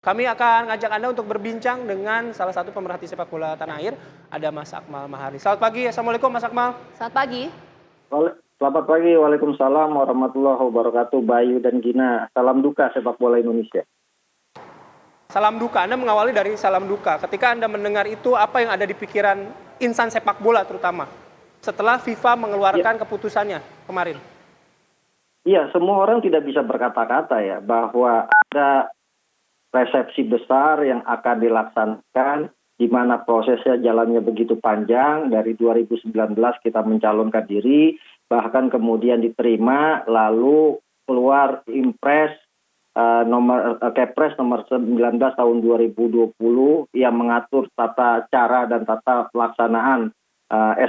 Kami akan ngajak Anda untuk berbincang dengan salah satu pemerhati sepak bola tanah air, ada Mas Akmal Mahari. Selamat pagi, Assalamualaikum Mas Akmal. Selamat pagi. Selamat pagi, Waalaikumsalam warahmatullahi wabarakatuh, Bayu dan Gina. Salam duka sepak bola Indonesia. Salam duka, Anda mengawali dari salam duka. Ketika Anda mendengar itu, apa yang ada di pikiran insan sepak bola terutama? Setelah FIFA mengeluarkan keputusannya kemarin. Iya, semua orang tidak bisa berkata-kata ya, bahwa ada resepsi besar yang akan dilaksanakan, di mana prosesnya jalannya begitu panjang. Dari 2019 kita mencalonkan diri, bahkan kemudian diterima, lalu keluar impres Kepres nomor 19 tahun 2020 yang mengatur tata cara dan tata pelaksanaan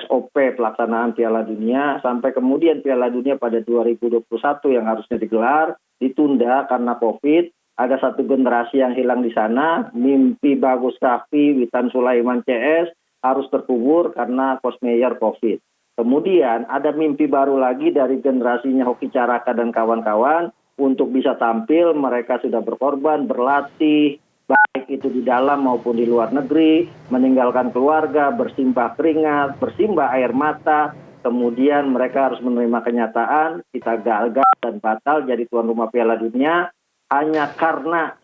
SOP pelaksanaan Piala Dunia, sampai kemudian Piala Dunia pada 2021 yang harusnya digelar ditunda karena COVID. Ada satu generasi yang hilang di sana, mimpi Bagus Kahfi, Witan Sulaiman CS harus terkubur karena Kosmeyer COVID. Kemudian ada mimpi baru lagi dari generasinya Hoki Caraka dan kawan-kawan untuk bisa tampil. Mereka sudah berkorban, berlatih, baik itu di dalam maupun di luar negeri, meninggalkan keluarga, bersimbah keringat, bersimbah air mata. Kemudian mereka harus menerima kenyataan, kita gagal dan batal jadi tuan rumah Piala Dunia, hanya karena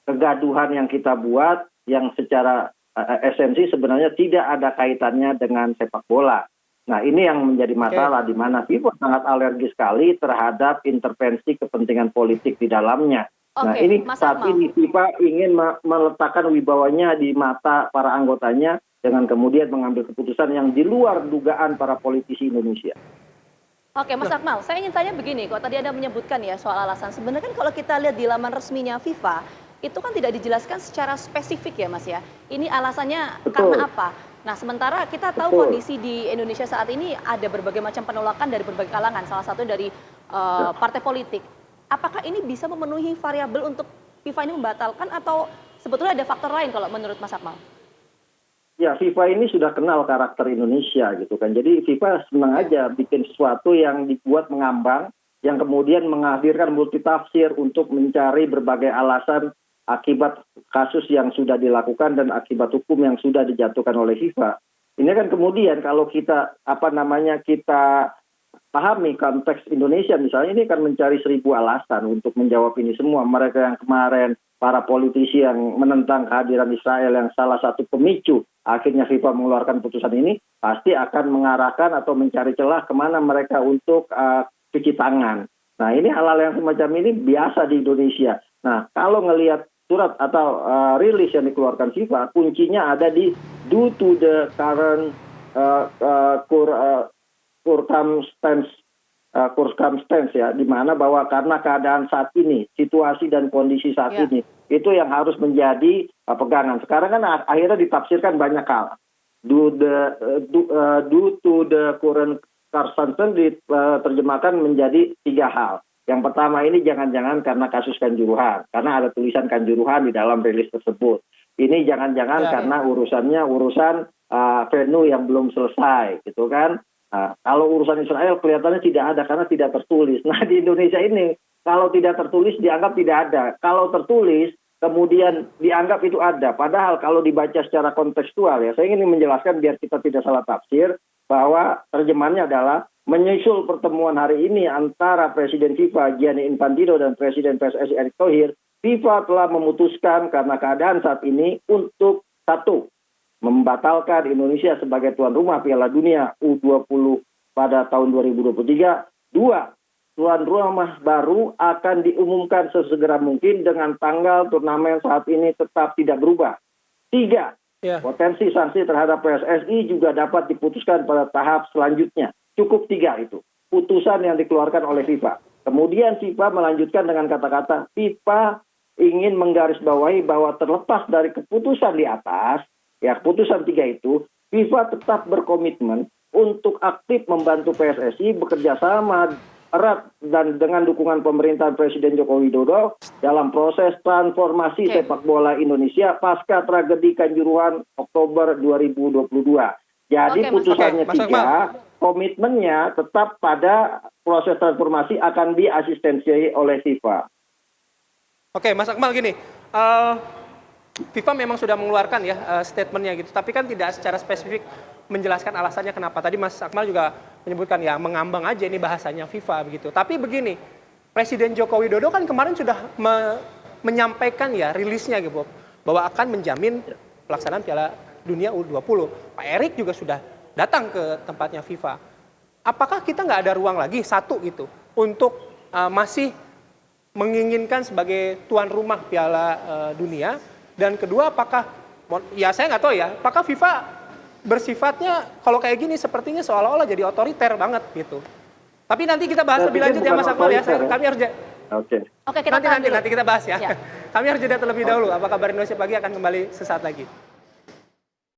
kegaduhan yang kita buat yang secara esensi sebenarnya tidak ada kaitannya dengan sepak bola. Nah, ini yang menjadi masalah, di mana FIFA sangat alergi sekali terhadap intervensi kepentingan politik di dalamnya. Nah, ini saat ini FIFA ingin meletakkan wibawanya di mata para anggotanya dengan kemudian mengambil keputusan yang di luar dugaan para politisi Indonesia. Oke, Mas Akmal, saya ingin tanya begini, kok tadi Anda menyebutkan ya soal alasan. Sebenarnya kan kalau kita lihat di laman resminya FIFA, itu kan tidak dijelaskan secara spesifik ya Mas ya. Ini alasannya karena apa? Nah, sementara kita tahu kondisi di Indonesia saat ini ada berbagai macam penolakan dari berbagai kalangan, salah satu dari partai politik. Apakah ini bisa memenuhi variabel untuk FIFA ini membatalkan atau sebetulnya ada faktor lain kalau menurut Mas Akmal? Ya, FIFA ini sudah kenal karakter Indonesia gitu kan. Jadi FIFA senang aja bikin sesuatu yang dibuat mengambang, yang kemudian menghadirkan multitafsir untuk mencari berbagai alasan akibat kasus yang sudah dilakukan dan akibat hukum yang sudah dijatuhkan oleh FIFA. Ini kan kemudian kalau kita kita pahami konteks Indonesia misalnya, ini kan mencari 1000 alasan untuk menjawab ini semua. Mereka yang kemarin, para politisi yang menentang kehadiran Israel yang salah satu pemicu akhirnya FIFA mengeluarkan putusan ini, pasti akan mengarahkan atau mencari celah kemana mereka untuk cuci tangan. Nah, ini hal-hal yang semacam ini biasa di Indonesia. Nah, kalau ngelihat surat atau rilis yang dikeluarkan FIFA, kuncinya ada di due to the current circumstance ya, di mana bahwa karena keadaan saat ini, situasi dan kondisi saat ini, itu yang harus menjadi pegangan. Sekarang kan akhirnya ditafsirkan banyak hal. Due to the current circumstance diterjemahkan menjadi 3 hal. Yang pertama ini jangan-jangan karena kasus Kanjuruhan, karena ada tulisan Kanjuruhan di dalam rilis tersebut. Ini jangan-jangan karena urusan venue yang belum selesai, gitu kan. Nah, kalau urusan Israel kelihatannya tidak ada karena tidak tertulis. Nah, di Indonesia ini kalau tidak tertulis dianggap tidak ada. Kalau tertulis kemudian dianggap itu ada. Padahal kalau dibaca secara kontekstual ya, saya ingin menjelaskan biar kita tidak salah tafsir bahwa terjemahannya adalah menyusul pertemuan hari ini antara Presiden FIFA Gianni Infantino dan Presiden PSSI Erick Thohir, FIFA telah memutuskan karena keadaan saat ini untuk satu, membatalkan Indonesia sebagai tuan rumah Piala Dunia U20 pada tahun 2023. 2, tuan rumah baru akan diumumkan sesegera mungkin dengan tanggal turnamen saat ini tetap tidak berubah. 3, potensi sanksi terhadap PSSI juga dapat diputuskan pada tahap selanjutnya. Cukup 3 itu putusan yang dikeluarkan oleh FIFA. Kemudian FIFA melanjutkan dengan kata-kata, FIFA ingin menggarisbawahi bahwa terlepas dari keputusan di atas, ya, keputusan 3 itu, FIFA tetap berkomitmen untuk aktif membantu PSSI bekerja sama erat dan dengan dukungan pemerintahan Presiden Joko Widodo dalam proses transformasi sepak bola Indonesia pasca tragedi Kanjuruhan Oktober 2022. Jadi putusannya 3, komitmennya tetap pada proses transformasi akan diasistensi oleh FIFA. Oke, Mas Akmal gini, FIFA memang sudah mengeluarkan ya statementnya gitu, tapi kan tidak secara spesifik menjelaskan alasannya kenapa. Tadi Mas Akmal juga menyebutkan ya mengambang aja ini bahasanya FIFA begitu. Tapi begini, Presiden Joko Widodo kan kemarin sudah menyampaikan ya rilisnya gitu bahwa akan menjamin pelaksanaan Piala Dunia U20. Pak Erik juga sudah datang ke tempatnya FIFA. Apakah kita nggak ada ruang lagi satu gitu untuk masih menginginkan sebagai tuan rumah Piala Dunia? Dan kedua, apakah, ya saya nggak tahu ya, apakah FIFA bersifatnya kalau kayak gini sepertinya seolah-olah jadi otoriter banget gitu. Tapi nanti kita bahas lebih lanjut ya Mas Akmal ya. Kami harus Oke. Oke, kita tahan dulu. nanti kita bahas ya. Ya. Kami harus jeda terlebih dahulu. Apa kabar Indonesia Pagi akan kembali sesaat lagi.